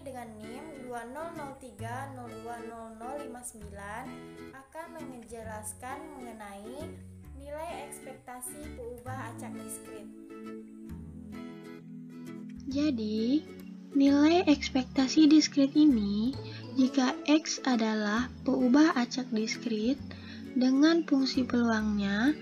dengan NIM 2003020059 akan menjelaskan mengenai nilai ekspektasi peubah acak diskrit. Jadi, nilai ekspektasi diskrit ini jika X adalah peubah acak diskrit dengan fungsi peluangnya,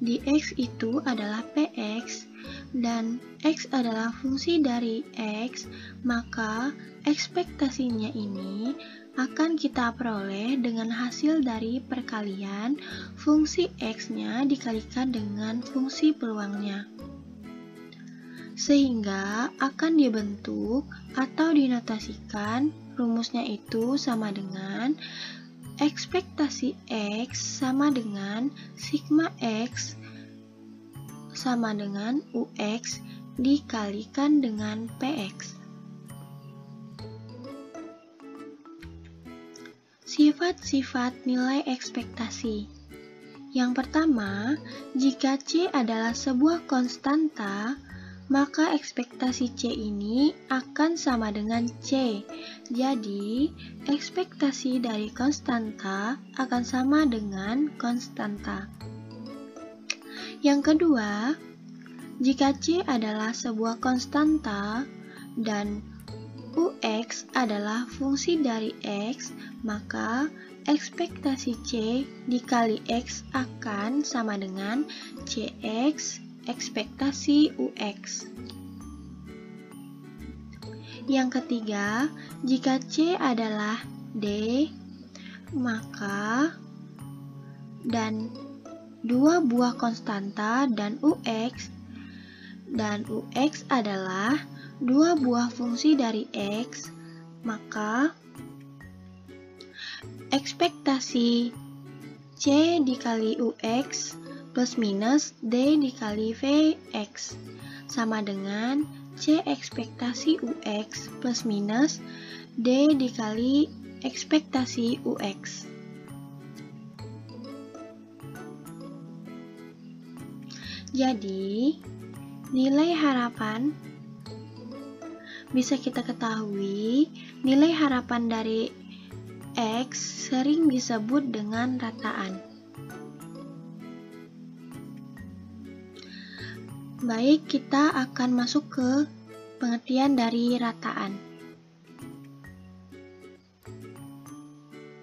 di X itu adalah Px, dan X adalah fungsi dari X, maka ekspektasinya ini akan kita peroleh dengan hasil dari perkalian fungsi X-nya dikalikan dengan fungsi peluangnya. Sehingga akan dibentuk atau dinotasikan rumusnya itu sama dengan ekspektasi X sama dengan sigma X sama dengan UX dikalikan dengan PX. Sifat-sifat nilai ekspektasi. Yang pertama, jika C adalah sebuah konstanta, maka ekspektasi C ini akan sama dengan C. Jadi, ekspektasi dari konstanta akan sama dengan konstanta. Yang kedua, jika C adalah sebuah konstanta dan UX adalah fungsi dari X, maka ekspektasi C dikali X akan sama dengan CX ekspektasi UX. Yang ketiga, jika C adalah D, maka dan dua buah konstanta dan UX adalah dua buah fungsi dari X, maka ekspektasi C dikali UX plus minus D dikali VX sama dengan C ekspektasi UX plus minus D dikali ekspektasi UX. Jadi, nilai harapan bisa kita ketahui, nilai harapan dari X sering disebut dengan rataan. Baik, kita akan masuk ke pengertian dari rataan.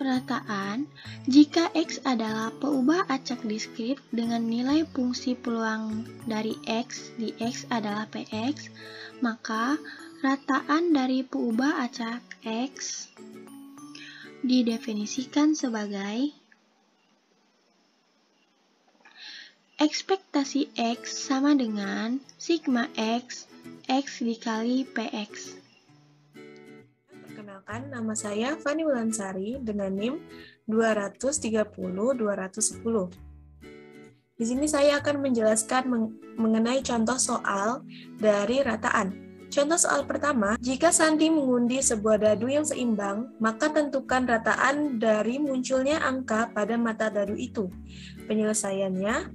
Rataan, jika X adalah peubah acak diskrit dengan nilai fungsi peluang dari X di X adalah Px, maka rataan dari peubah acak X didefinisikan sebagai ekspektasi X sama dengan sigma X, X dikali Px. Perkenalkan, nama saya Fani Wulansari dengan NIM 230-210. Di sini saya akan menjelaskan mengenai contoh soal dari rataan. Contoh soal pertama, jika Sandi mengundi sebuah dadu yang seimbang, maka tentukan rataan dari munculnya angka pada mata dadu itu. Penyelesaiannya,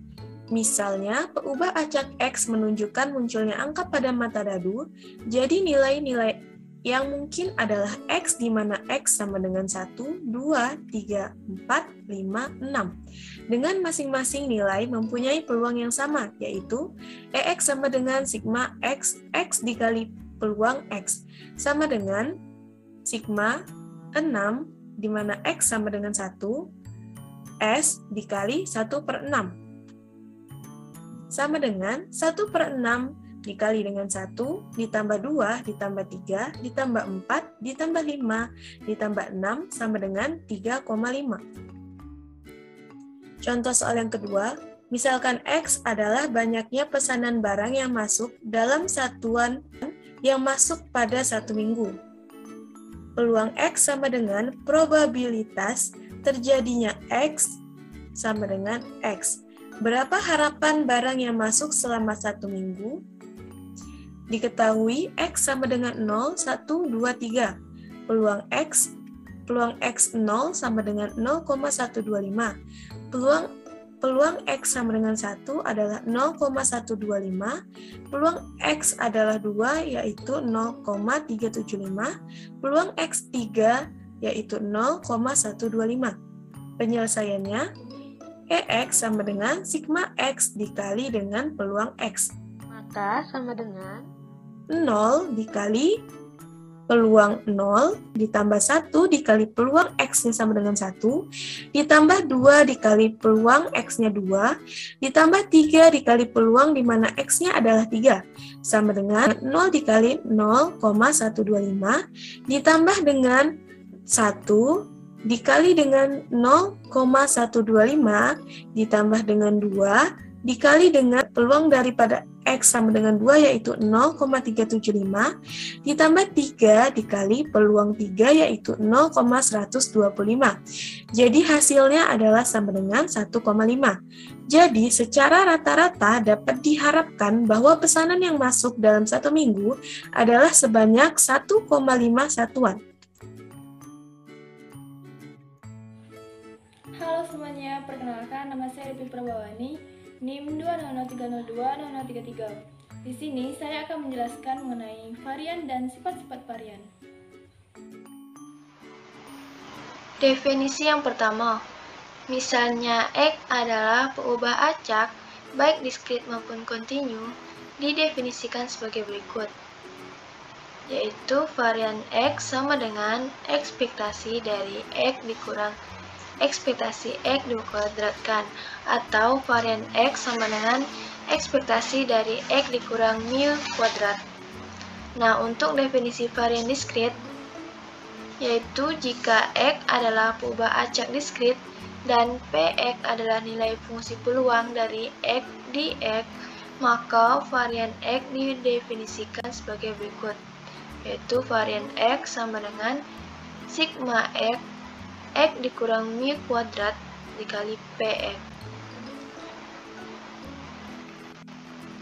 misalnya, peubah acak X menunjukkan munculnya angka pada mata dadu, jadi nilai-nilai yang mungkin adalah X di mana X sama dengan 1, 2, 3, 4, 5, 6. Dengan masing-masing nilai mempunyai peluang yang sama, yaitu EX sama dengan sigma X, X dikali peluang X, sama dengan sigma 6, di mana X sama dengan 1, S dikali 1/6. Sama dengan 1/6 dikali dengan 1, ditambah 2, ditambah 3, ditambah 4, ditambah 5, ditambah 6, sama dengan 3,5. Contoh soal yang kedua, misalkan X adalah banyaknya pesanan barang yang masuk dalam satuan yang masuk pada 1 minggu. Peluang X sama dengan probabilitas terjadinya X sama dengan X. Berapa harapan barang yang masuk selama 1 minggu? Diketahui X sama dengan 0, 1, 2, 3. Peluang X 0 sama dengan 0,125. Peluang peluang X sama dengan 1 adalah 0,125, peluang X adalah 2 yaitu 0,375, peluang X 3 yaitu 0,125. Penyelesaiannya, EX sama dengan sigma X dikali dengan peluang X. Maka sama dengan 0 dikali peluang 0 ditambah 1 dikali peluang X-nya sama dengan 1, ditambah 2 dikali peluang X-nya 2, ditambah 3 dikali peluang di mana X-nya adalah 3, sama dengan 0 dikali 0,125, ditambah dengan 1 dikali dengan 0,125, ditambah dengan 2, dikali dengan peluang daripada X sama dengan 2 yaitu 0,375, ditambah 3 dikali peluang 3 yaitu 0,125. Jadi hasilnya adalah sama dengan 1,5. Jadi secara rata-rata dapat diharapkan bahwa pesanan yang masuk dalam 1 minggu adalah sebanyak 1,5 satuan. Halo semuanya, perkenalkan nama saya Devi Prabawani, NIM 200302033. Di sini saya akan menjelaskan mengenai varian dan sifat-sifat varian. definisi yang pertama. Misalnya X adalah peubah acak, baik diskrit maupun kontinu, didefinisikan sebagai berikut, yaitu varian X sama dengan ekspektasi dari X dikurang ekspektasi X dikuadratkan, atau varian X sama dengan ekspektasi dari X dikurang mu kuadrat. Nah, untuk definisi varian diskrit, yaitu jika X adalah peubah acak diskrit dan Px adalah nilai fungsi peluang dari X di X, maka varian X didefinisikan sebagai berikut, yaitu varian X sama dengan sigma X dikurang mu kuadrat dikali Px.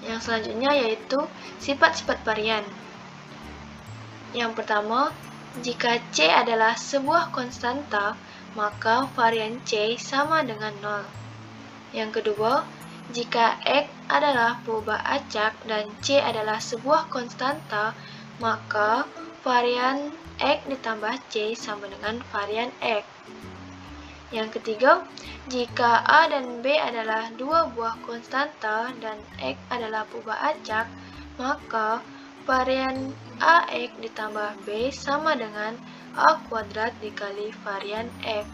Yang selanjutnya yaitu sifat-sifat varian. Yang pertama, jika C adalah sebuah konstanta, maka varian C sama dengan 0. Yang kedua, jika X adalah peubah acak dan C adalah sebuah konstanta, maka varian X ditambah C sama dengan varian X. Yang ketiga, jika A dan B adalah dua buah konstanta dan X adalah peubah acak, maka varian AX ditambah B sama dengan A kuadrat dikali varian X.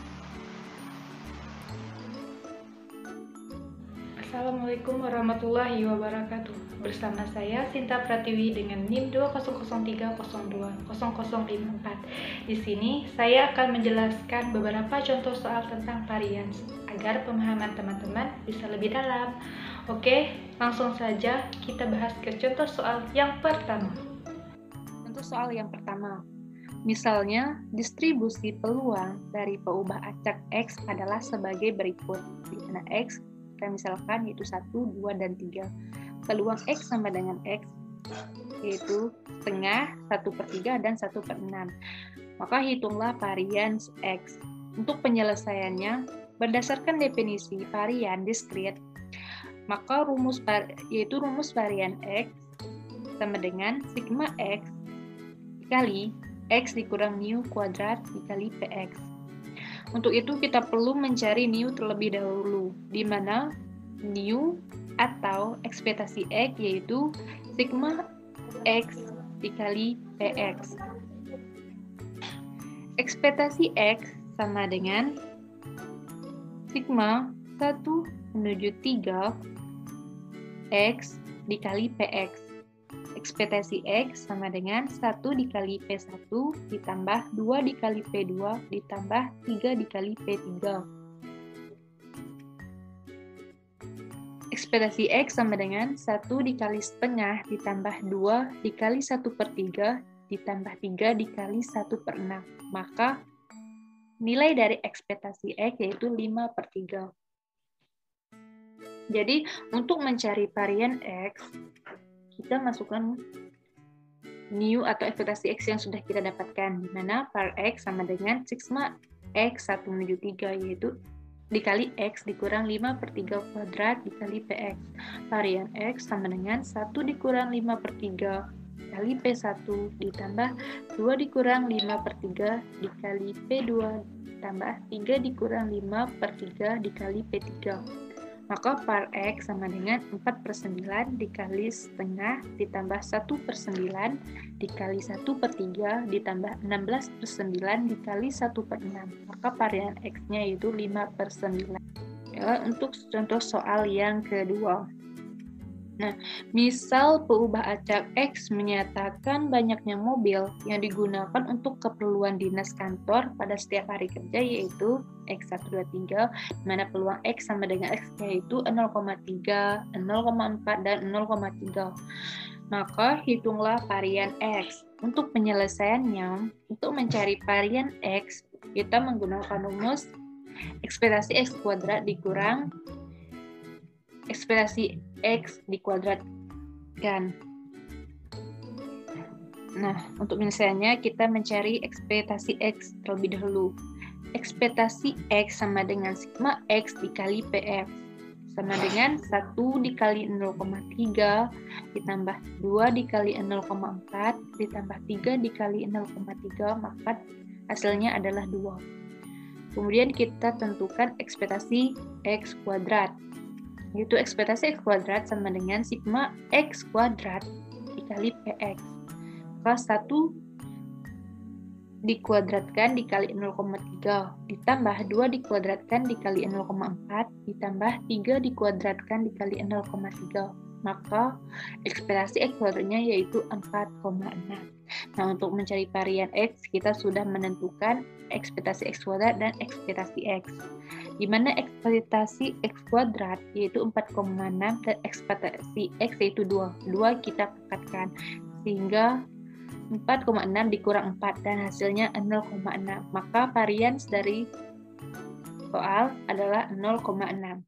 Assalamualaikum warahmatullahi wabarakatuh. Bersama saya Sinta Pratiwi dengan NIM 20030200554. Di sini saya akan menjelaskan beberapa contoh soal tentang varian agar pemahaman teman-teman bisa lebih dalam. Oke, langsung saja kita bahas ke contoh soal yang pertama. Contoh soal yang pertama. Misalnya, distribusi peluang dari peubah acak X adalah sebagai berikut, di mana X kita misalkan yaitu 1, 2, dan 3. Peluang X sama dengan X yaitu setengah, 1/3, dan 1/6. Maka hitunglah varian X. Untuk penyelesaiannya, berdasarkan definisi varian diskrit, maka rumus varian X sama dengan sigma X dikali X dikurang mu kuadrat dikali Px. Untuk itu kita perlu mencari mu terlebih dahulu, di mana mu atau ekspektasi X yaitu sigma X dikali Px. Ekspektasi X sama dengan sigma 1/3 X dikali Px. Ekspektasi X sama dengan 1 dikali P1 ditambah 2 dikali P2 ditambah 3 dikali P3. Ekspektasi X sama dengan 1 dikali setengah ditambah 2 dikali 1/3 ditambah 3 dikali 1/6. Maka nilai dari ekspektasi X yaitu 5/3. Jadi untuk mencari varian X, kita masukkan mu atau ekspektasi X yang sudah kita dapatkan, di mana var X sama dengan sigma X 1/3 yaitu dikali X dikurang 5/3 kuadrat dikali PX. Varian X sama dengan 1 dikurang 5/3 dikali P1 ditambah 2 dikurang 5/3 dikali P2 ditambah 3 dikurang 5/3 dikali P3. Maka par X sama dengan 4/9 dikali setengah ditambah 1/9 dikali 1/3 ditambah 16/9 dikali 1/6. Maka varian X-nya itu 5/9. Ya, untuk contoh soal yang kedua. Nah, misal peubah acak X menyatakan banyaknya mobil yang digunakan untuk keperluan dinas kantor pada setiap hari kerja yaitu X1, 2, 3, di mana peluang X sama dengan X yaitu 0,3, 0,4, dan 0,3. Maka hitunglah varian X. Untuk penyelesaiannya, untuk mencari varian X, kita menggunakan rumus ekspektasi X kuadrat dikurang ekspektasi X dikuadratkan. Nah, untuk penyelesaiannya kita mencari ekspektasi X terlebih dahulu. Ekspektasi X sama dengan sigma X dikali PF sama dengan 1 dikali 0,3 ditambah 2 dikali 0,4 ditambah 3 dikali 0,3, maka hasilnya adalah 2. Kemudian kita tentukan ekspektasi X kuadrat. Yaitu ekspektasi X kuadrat sama dengan sigma X kuadrat dikali PX. Maka 1 dikuadratkan dikali 0,3 ditambah 2 dikuadratkan dikali 0,4 ditambah 3 dikuadratkan dikali 0,3. Maka ekspektasi X kuadratnya yaitu 4,6. Nah, untuk mencari varian X, kita sudah menentukan ekspektasi X kuadrat dan ekspektasi X. Di mana ekspektasi X kuadrat yaitu 4,6 dan ekspektasi X yaitu 2. 2 kita pekatkan sehingga 4,6 dikurang 4 dan hasilnya 0,6. Maka varians dari soal adalah 0,6.